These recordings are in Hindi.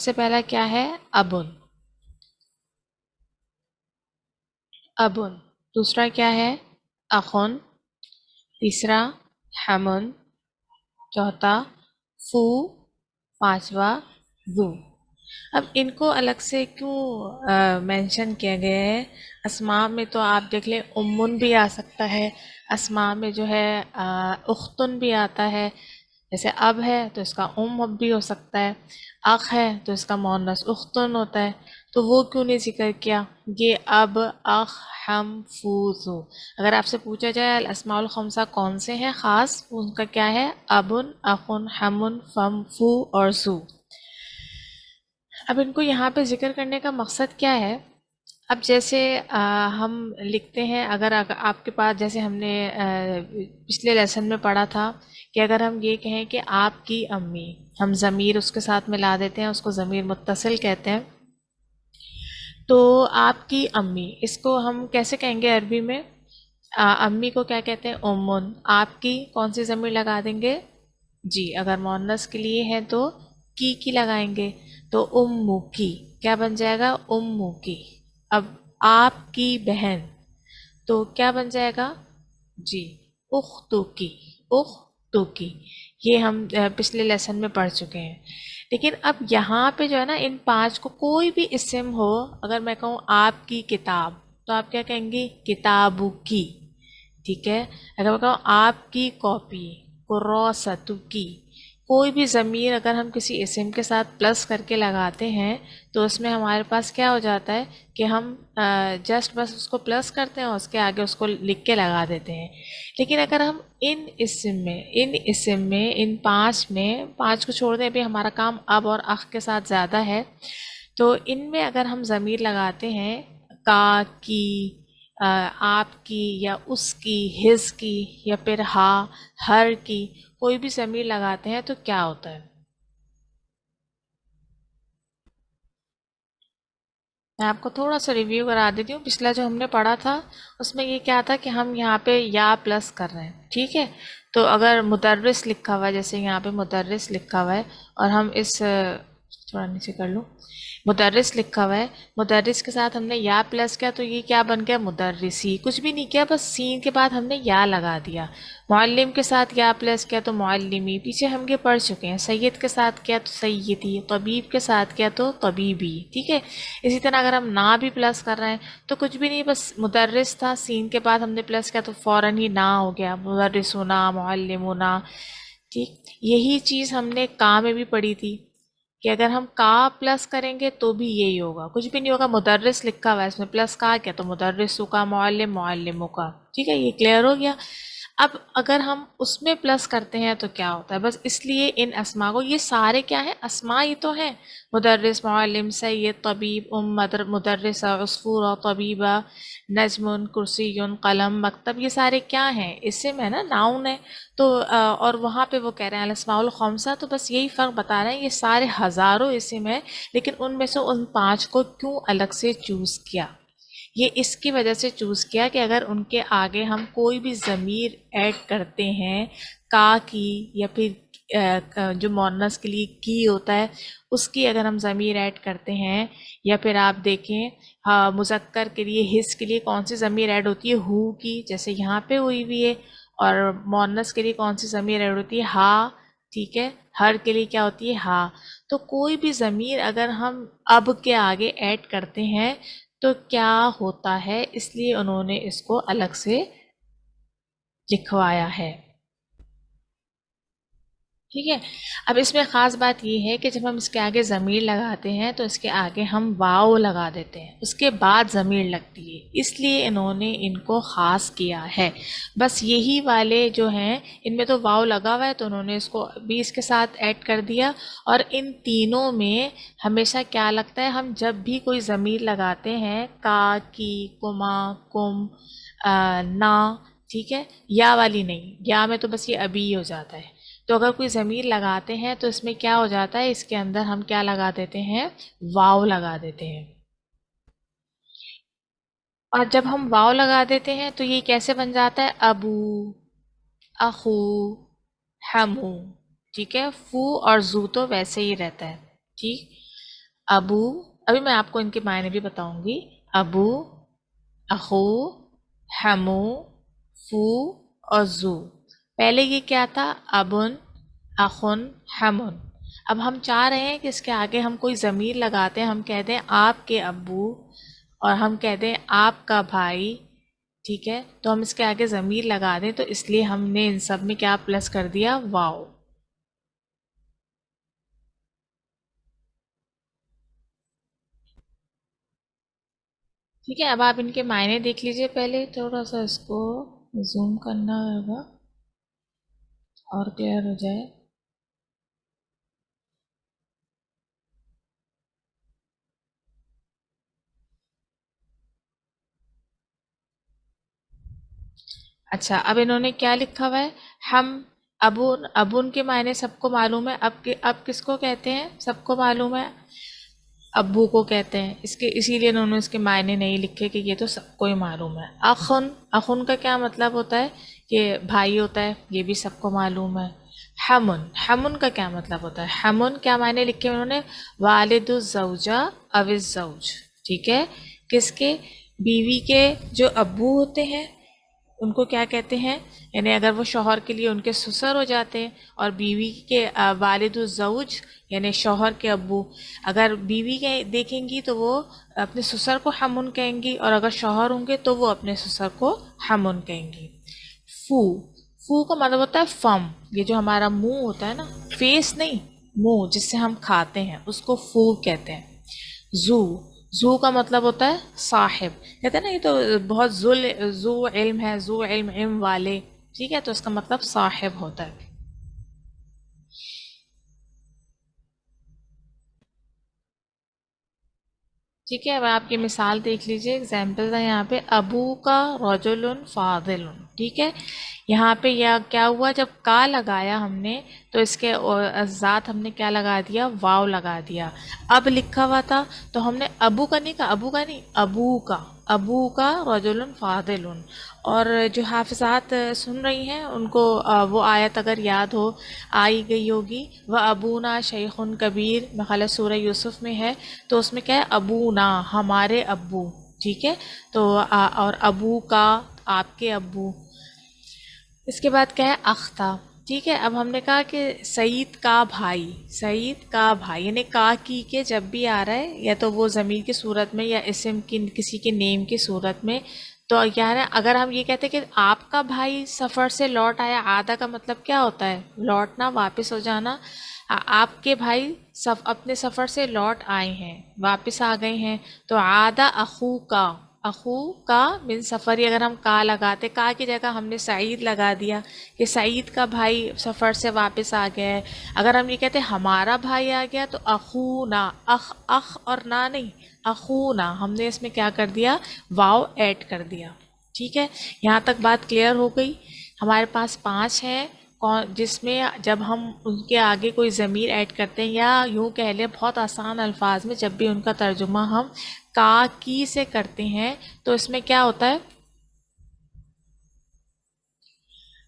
सबसे पहला क्या है? अबुन। अबुन। दूसरा क्या है? अखुन। तीसरा हमुन। चौथा फू। पांचवा जू। अब इनको अलग से क्यों मेंशन किया गया है? अस्मा में तो आप देख लें, उम्मुन भी आ सकता है। अस्मा में जो है उख्तुन भी आता है। जैसे अब है तो इसका अब भी हो सकता है। अख है तो इसका मोनस उख्तुन होता है। तो वो क्यों नहीं जिक्र किया? ये अब, अख, हम, फूजू। अगर आपसे पूछा जाए अल अस्माउल खमसा कौन से हैं खास, उनका क्या है? अबुन, अखुन, हमुन, फम, फू और जू। अब इनको यहाँ पे जिक्र करने का मकसद क्या है? अब जैसे हम लिखते हैं, अगर आपके पास, जैसे हमने पिछले लेसन में पढ़ा था कि अगर हम ये कहें कि आपकी अम्मी, हम ज़मीर उसके साथ मिला देते हैं, उसको ज़मीर मुत्तसिल कहते हैं। तो आपकी अम्मी, इसको हम कैसे कहेंगे अरबी में? अम्मी को क्या कहते हैं? उम्मुन। आपकी कौन सी ज़मीर लगा देंगे? जी, अगर मोन्नस के लिए है तो की लगाएंगे। तो उम्मू की क्या बन जाएगा? उम्मू की। अब आपकी बहन, तो क्या बन जाएगा? जी, उख्तु की। उख्तु की। ये हम पिछले लेसन में पढ़ चुके हैं। लेकिन अब यहाँ पे जो है ना, इन पांच को कोई भी इस्म हो, अगर मैं कहूँ आपकी किताब, तो आप क्या कहेंगी? किताबु की। ठीक है। अगर मैं कहूँ आपकी कॉपी, कुर्रसतु की। कोई भी ज़मीर अगर हम किसी इस्म के साथ प्लस करके लगाते हैं, तो उसमें हमारे पास क्या हो जाता है कि हम जस्ट बस उसको प्लस करते हैं और उसके आगे उसको लिख के लगा देते हैं। लेकिन अगर हम इन इन पांच में, पांच को छोड़ दें, अभी हमारा काम अब और अख के साथ ज़्यादा है, तो इनमें अगर हम ज़मीर लगाते हैं, का, की, आपकी या उसकी, हिज की, या फिर हा, हर की, कोई भी ज़मीर लगाते हैं तो क्या होता है? मैं आपको थोड़ा सा रिव्यू करा देती हूँ। पिछला जो हमने पढ़ा था उसमें ये क्या था कि हम यहाँ पे या प्लस कर रहे हैं, ठीक है। तो अगर मुदर्रिस लिखा हुआ है, जैसे यहाँ पे मुदर्रिस लिखा हुआ है, और हम इस थोड़ा नीचे कर लूँ, मुदर्रिस लिखा हुआ है, मुदर्रिस के साथ हमने या प्लस किया, तो ये क्या बन गया? मुदर्रिसी। कुछ भी नहीं किया, बस सीन के बाद हमने या लगा दिया। मुअल्लिम के साथ या प्लस किया तो मुअल्लिमी, पीछे हम ये पढ़ चुके हैं। सैयद के साथ किया तो सैयदी, तबीब के साथ किया तो तबीबी, ठीक है। इसी तरह अगर हम ना भी प्लस कर रहे हैं तो कुछ भी नहीं, बस मुदर्रिस था, सीन के बाद हमने प्लस किया तो फौरन ही ना हो गया, मुदर्रिसुना, मुअल्लिमुना। ठीक, यही चीज़ हमने का में भी पढ़ी थी कि अगर हम का प्लस करेंगे तो भी यही होगा, कुछ भी नहीं होगा। मुदर्रिस लिखा हुआ है, इसमें प्लस का क्या, तो मुदर्रिसु का, मुअल्लिम, मुअल्लिमु का। ठीक है, ये क्लियर हो गया। अब अगर हम उसमें प्लस करते हैं तो क्या होता है? बस इसलिए इन अस्मा को, ये सारे क्या है? अस्मा ही तो हैं। मुदर्रिस, मुअल्लिम, सैयद, तबीब, मुदर्रिसा, उसफूरा, तबीबा, नजमुन, कुर्सियुन, कलम, मकतब, ये सारे क्या हैं? इस्म है ना, नाउन है। तो और वहाँ पे वो कह रहे हैं अल अस्माउल खमसा, तो बस यही फ़र्क बता रहे हैं, ये सारे हज़ारों इस्म है, लेकिन उनमें से उन पांच को क्यों अलग से चूज़ किया? ये इसकी वजह से चूज़ किया कि अगर उनके आगे हम कोई भी ज़मीर ऐड करते हैं, का की, या फिर जो मोनस के लिए की होता है, उसकी अगर हम ज़मीर ऐड करते हैं, या फिर आप देखें, हाँ, मुज़क्कर के लिए, हिस के लिए कौन सी ज़मीर ऐड होती है? हु की, जैसे यहाँ पे हुई हुई है। और मोनस के लिए कौन सी ज़मीर ऐड होती है? हा। ठीक है। हर के लिए क्या होती है? हा। तो कोई भी ज़मीर अगर हम अब के आगे ऐड करते हैं तो क्या होता है, इसलिए उन्होंने इसको अलग से लिखवाया है। ठीक है। अब इसमें ख़ास बात ये है कि जब हम इसके आगे ज़मीर लगाते हैं तो इसके आगे हम वाव लगा देते हैं, उसके बाद ज़मीर लगती है, इसलिए इन्होंने इनको ख़ास किया है। बस यही वाले जो हैं, इनमें तो वाव लगा हुआ है तो उन्होंने इसको भी इसके साथ ऐड कर दिया। और इन तीनों में हमेशा क्या लगता है, हम जब भी कोई ज़मीर लगाते हैं, का, की, कुमा, कुम, ना, ठीक है, या वाली नहीं, या में तो बस ये अभी हो जाता है। तो अगर कोई ज़मीर लगाते हैं तो इसमें क्या हो जाता है, इसके अंदर हम क्या लगा देते हैं? वाव लगा देते हैं। और जब हम वाव लगा देते हैं तो ये कैसे बन जाता है? अबू, अखू, हमू। ठीक है। फू और जू तो वैसे ही रहता है। ठीक। अबू, अभी मैं आपको इनके मायने भी बताऊंगी। अबू, अखू, हमू, फू और जू। पहले ये क्या था? अबुन, अखुन, हमुन। अब हम चाह रहे हैं कि इसके आगे हम कोई ज़मीर लगाते हैं, हम कहते हैं आपके अब्बू, और हम कहते हैं आपका भाई। ठीक है, तो हम इसके आगे ज़मीर लगा दें, तो इसलिए हमने इन सब में क्या प्लस कर दिया? वाओ। ठीक है, अब आप इनके मायने देख लीजिए। पहले थोड़ा सा इसको जूम करना होगा और क्लियर हो जाए। अच्छा, अब इन्होंने क्या लिखा हुआ है? हम अबून, अबून के मायने सबको मालूम है। अब किसको कहते हैं? सबको मालूम है, अब्बू को कहते हैं। इसके इसीलिए इन्होंने इसके मायने नहीं लिखे कि ये तो सबको ही मालूम है। अखुन, अखुन का क्या मतलब होता है? कि भाई होता है, ये भी सबको मालूम है। हमुन, हमुन का क्या मतलब होता है? हमुन क्या मायने लिखे हैं उन्होंने? वालिदुज ज़ौजा अविज ज़ौज। ठीक है, किसके? बीवी के जो अब्बू होते हैं उनको क्या कहते हैं? यानी अगर वो शौहर के लिए उनके ससुर हो जाते हैं, और बीवी के वालिदुल ज़ौज यानी शौहर के अब्बू। अगर बीवी के देखेंगी तो वो अपने ससुर को हमुन कहेंगी, और अगर शौहर होंगे तो वो अपने ससुर को हमुन कहेंगी। फू, फू का मतलब होता है फम। ये जो हमारा मुंह होता है ना, फेस नहीं, मुंह जिससे हम खाते हैं, उसको फू कहते हैं। जू, जू का मतलब होता है साहिब। कहते हैं ना, ये तो बहुत जू इल्म है, जू इल्म, इल्म वाले। ठीक है, तो इसका मतलब साहिब होता है। ठीक है, अब आपकी मिसाल देख लीजिए। एग्जाम्पल है यहाँ पे, अबू का रजुलन फादिलुन। ठीक है, यहाँ पे यह क्या हुआ? जब का लगाया हमने, तो इसके ज़ात हमने क्या लगा दिया? वाव लगा दिया। अब लिखा हुआ था तो हमने अबू का नहीं कहा, अबू का नहीं, अबू का, अबू का रजुलन फादिलुन। और जो हाफिज़ात सुन रही हैं उनको वो आयत अगर याद हो, आई गई होगी, वह अबूना शैखुन कबीर, मखला सूरह यूसुफ में है। तो उसमें क्या है? अबूना, हमारे अब्बू। ठीक है, तो और अबू का, आपके अब्बू। इसके बाद क्या है? अख्ता। ठीक है, अब हमने कहा कि सईद का भाई, सईद का भाई यानी का की के जब भी आ रहा है, या तो वो ज़मीर की सूरत में या इसम की किसी के नेम की सूरत में। तो क्या है, अगर हम ये कहते हैं कि आपका भाई सफ़र से लौट आया, आधा का मतलब क्या होता है? लौटना, वापस हो जाना। आपके भाई अपने सफ़र से लौट आए हैं, वापस आ गए हैं। तो आदा अखू का, अखू का बिन सफ़री, अगर हम का लगाते, का की जगह हमने सईद लगा दिया कि सईद का भाई सफ़र से वापस आ गया है। अगर हम ये कहते हमारा भाई आ गया, तो अखू ना, अख, अख और ना नहीं, अखू ना, हमने इसमें क्या कर दिया? वाव ऐड कर दिया। ठीक है, यहाँ तक बात क्लियर हो गई। हमारे पास 5 हैं, कौन जिसमें जब हम उनके आगे कोई ज़मीर ऐड करते हैं, या यूँ कह लें बहुत आसान अल्फाज में, जब भी उनका तर्जुमा हम का की से करते हैं, तो इसमें क्या होता है?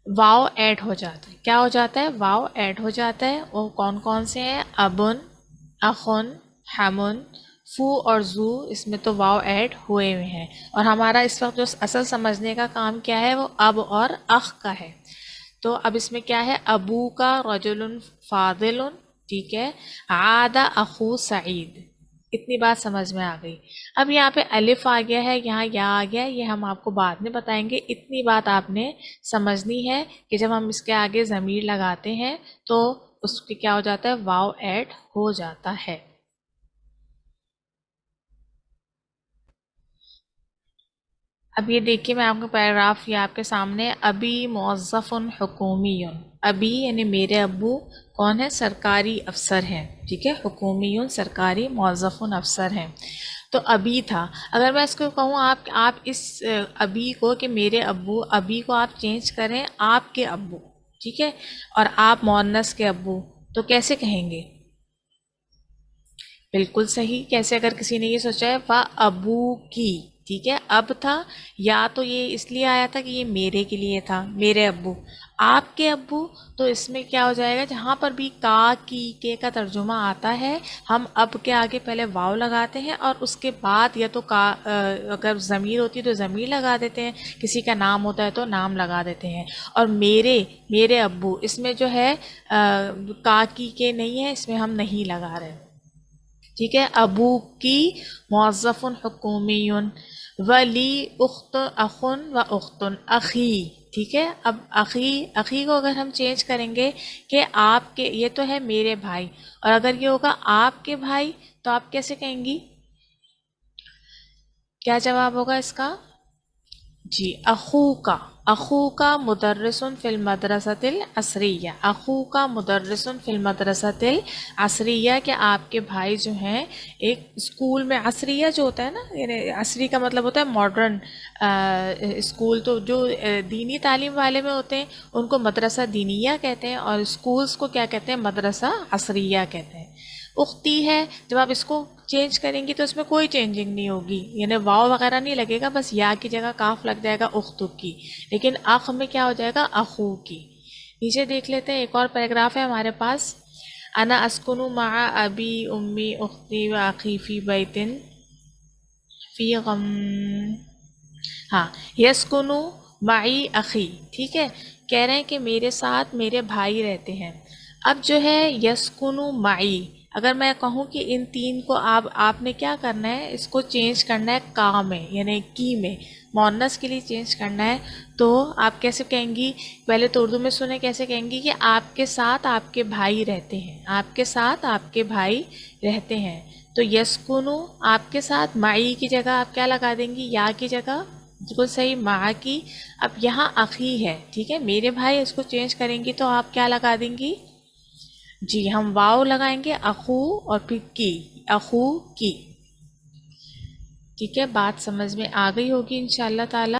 वाव ऐड हो जाता है। क्या हो जाता है? वाव ऐड हो जाता है। वो कौन कौन से हैं? अबुन, अखुन, हमुन, फू और जू, इसमें तो वाव ऐड हुए हुए हैं। और हमारा इस वक्त जो असल समझने का काम क्या है, वो अब और अख का है। तो अब इसमें क्या है? अबू का रजुलन फादिलुन। ठीक है, आदा अखू सईद। इतनी बात समझ में आ गई। अब यहाँ पे अलिफ आ गया है, यहाँ या आ गया है, ये हम आपको बाद में बताएंगे। इतनी बात आपने समझनी है कि जब हम इसके आगे ज़मीर लगाते हैं तो उसके क्या हो जाता है? वाव ऐड हो जाता है। अब ये देखिए, मैं आपको पैराग्राफ ये आपके सामने है। अभी मुअज़्ज़फ़ुन हुकूमियुन, अभी यानी मेरे अब्बू कौन है? सरकारी अफसर हैं। ठीक है, हुकूमियुन सरकारी, मुअज़्ज़फ़ुन अफसर हैं। तो अभी था, अगर मैं इसको कहूँ, आप इस अभी को, कि मेरे अब्बू, अभी को आप चेंज करें आपके अब्बू। ठीक है, और आप मुअन्नस के अब्बू, तो कैसे कहेंगे? बिल्कुल सही। कैसे? अगर किसी ने ये सोचा है वाह अबू की, ठीक है। अब था या तो ये इसलिए आया था कि ये मेरे के लिए था, मेरे अब्बू। आपके अब्बू, तो इसमें क्या हो जाएगा, जहाँ पर भी का की के का तर्जुमा आता है हम अब के आगे पहले वाव लगाते हैं और उसके बाद या तो का अगर ज़मीर होती है तो ज़मीर लगा देते हैं, किसी का नाम होता है तो नाम लगा देते हैं। और मेरे अब्बू इसमें जो है का की के नहीं है, इसमें हम नहीं लगा रहे। ठीक है। अबू की मुअज़्ज़फ़ुन हुकूमियुन, वली उख्त अखुन व उख्तुन अखी। ठीक है। अब अखी, अखी को अगर हम चेंज करेंगे कि आपके, ये तो है मेरे भाई, और अगर ये होगा आपके भाई तो आप कैसे कहेंगी, क्या जवाब होगा इसका? जी, अखूका, अखूका मुदर्रिसुन फिल मदरसतिल असरिया, अखूका मुदर्रिसुन फिल मदरसतिल असरिया, कि आपके भाई जो हैं एक स्कूल में, असरिया जो होता है ना, यानी असरी का मतलब होता है मॉडर्न स्कूल, तो जो दीनी तालीम वाले में होते हैं उनको मदरसा दीनिया कहते हैं, और स्कूल्स को क्या कहते हैं, मदरसा असरिया कहते हैं। उख्ती है, जब आप इसको चेंज करेंगी तो इसमें कोई चेंजिंग नहीं होगी, यानी वाव वगैरह नहीं लगेगा, बस या की जगह काफ लग जाएगा उख्तु की। लेकिन अख में क्या हो जाएगा, अखू की। नीचे देख लेते हैं, एक और पैराग्राफ है हमारे पास। अना अस्कुनु मा अबी उम्मी उख्ती व अखी फी बैतिन फी गम, हाँ, यस्कुनु माई अखी। ठीक है। कह रहे हैं कि मेरे साथ मेरे भाई रहते हैं। अब जो है यस्कुनु माई, अगर मैं कहूँ कि इन तीन को आपने क्या करना है, इसको चेंज करना है का में, यानी की में, मोनस के लिए चेंज करना है, तो आप कैसे कहेंगी, पहले तो उर्दू में सुने कैसे कहेंगी कि आपके साथ आपके भाई रहते हैं, आपके साथ आपके भाई रहते हैं। तो यस्कुनु आपके साथ, माई की जगह आप क्या लगा देंगी, या की जगह, बिल्कुल सही, माँ की। अब यहाँ अखी है, ठीक है, मेरे भाई, इसको चेंज करेंगी तो आप क्या लगा देंगी, जी हम वाव लगाएंगे, अखू और फिर की, अखू की। ठीक है, बात समझ में आ गई होगी इंशाल्लाह ताला।